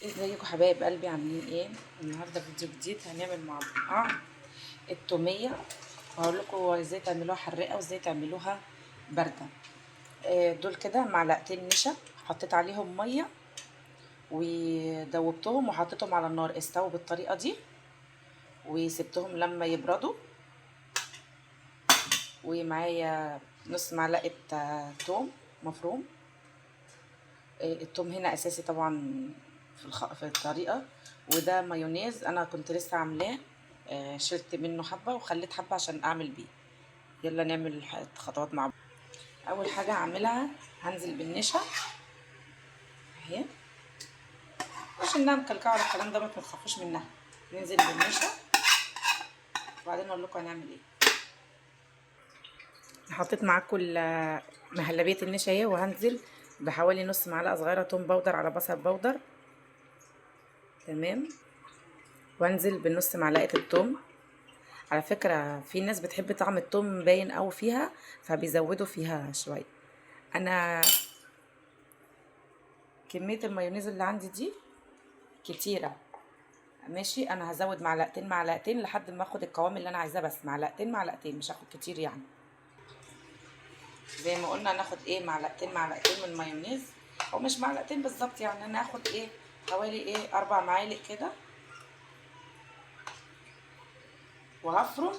ازيكم حبايب قلبي، عاملين ايه؟ النهارده فيديو جديد هنعمل مع بعض التوميه، وهقول لكم ازاي تعملوها حراقه وازاي تعملوها بارده. دول كده معلقتين نشا، حطيت عليهم ميه ودوبتهم وحطيتهم على النار، استووا بالطريقه دي وسبتهم لما يبردوا. ومعايا نص معلقه توم مفروم. التوم هنا اساسي طبعا في الطريقه. وده مايونيز انا كنت لسه عاملاه، شلت منه حبه وخليت حبه عشان اعمل بيه. يلا نعمل الخطوات مع بعض. اول حاجه هعملها هنزل بالنشا اهي، مش انها مكلكعه ولا الكلام ده، ما تخافوش منها. ننزل بالنشا وبعدين اقول لكم هنعمل ايه. حطيت معاكم مهلبيه النشا اهي، وهنزل بحوالي نص معلقه صغيره توم باودر على بصل باودر، تمام. وانزل بنص معلقه التوم. على فكرة في ناس بتحب طعم التوم باين قوي فيها، فبيزودوا فيها شوية. انا كمية المايونيز اللي عندي دي كتيرة، ماشي. انا هزود معلقتين معلقتين لحد ما اخد القوام اللي انا عايزاه، بس معلقتين معلقتين مش هاخد كتير يعني. زي ما قلنا ناخد ايه معلقتين معلقتين من مايونيز، او مش معلقتين بالظبط يعني، انا هاخد ايه حوالي ايه 4 معالق كده، وهفرم.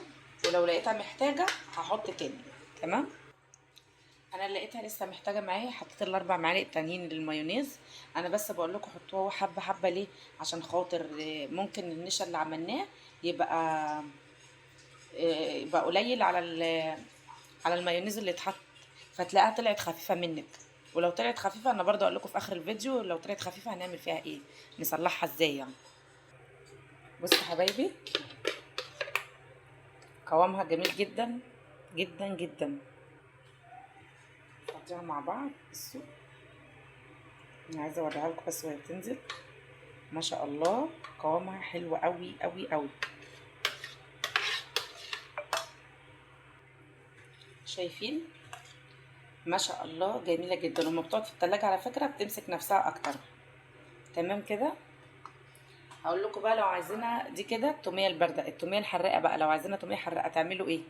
ولو لقيتها محتاجة هحط تاني، تمام. انا لقيتها لسه محتاجه معايا، حطيت ال4 معالق تانيين للمايونيز. انا بس بقول لكم حطوه حبه حبه ليه؟ عشان خاطر ممكن النشا اللي عملناه يبقى قليل على المايونيز اللي اتحط، فتلاقيها طلعت خفيفه منك. ولو طلعت خفيفه انا برضو اقول لكم في اخر الفيديو لو طلعت خفيفه هنعمل فيها ايه، نصلحها ازاي يعني. بصوا حبايبي، قوامها جميل جدا جدا جدا. نحطيها مع بعض. بصوا انا عايزه اوريها لكم بس وهي بتنزل، ما شاء الله قوامها حلو قوي قوي قوي. شايفين؟ ما شاء الله جميله جدا، وما بتقعد في التلاجة على فكره بتمسك نفسها اكتر، تمام كده. هقول لكم بقى لو عايزينها دي كده التوميه البارده. التوميه الحراقه بقى لو عايزينها توميه حراقه تعملوا ايه؟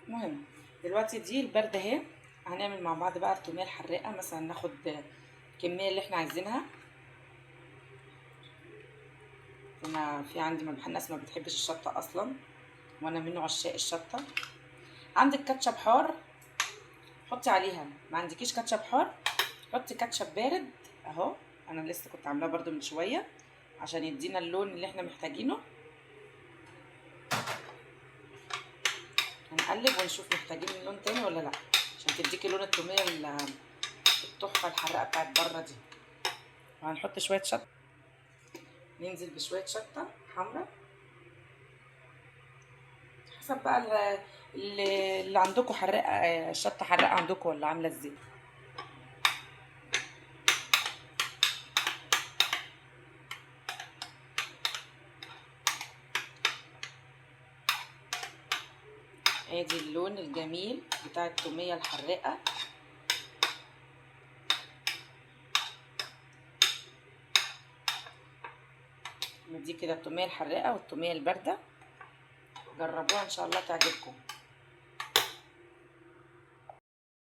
المهم دلوقتي دي البارده اهي، هنعمل مع بعض بقى التوميه الحراقه. مثلا ناخد الكميه اللي احنا عايزينها. انا في عندي ناس ما بتحبش الشطه اصلا، وانا منه عشاق الشطه. عندك كاتشب حار حطي عليها، ما عندكيش كاتشب حار حطي كاتشب بارد اهو. انا لسه كنت عاملاه برده من شويه عشان يدينا اللون اللي احنا محتاجينه. هنقلب ونشوف محتاجين لون تاني ولا لا، عشان تديكي لون التوميه التحفه الحراقه بتاعت بره دي. وهنحط شويه شطه، ننزل بشويه شطه حمراء حسب بقى اللي عندكم حراقه، الشطه حراقه عندكم ولا عامله ازاي. ادي اللون الجميل بتاع التوميه الحراقه. دي كده التوميه الحراقه والتوميه البارده، جربوها ان شاء الله تعجبكم.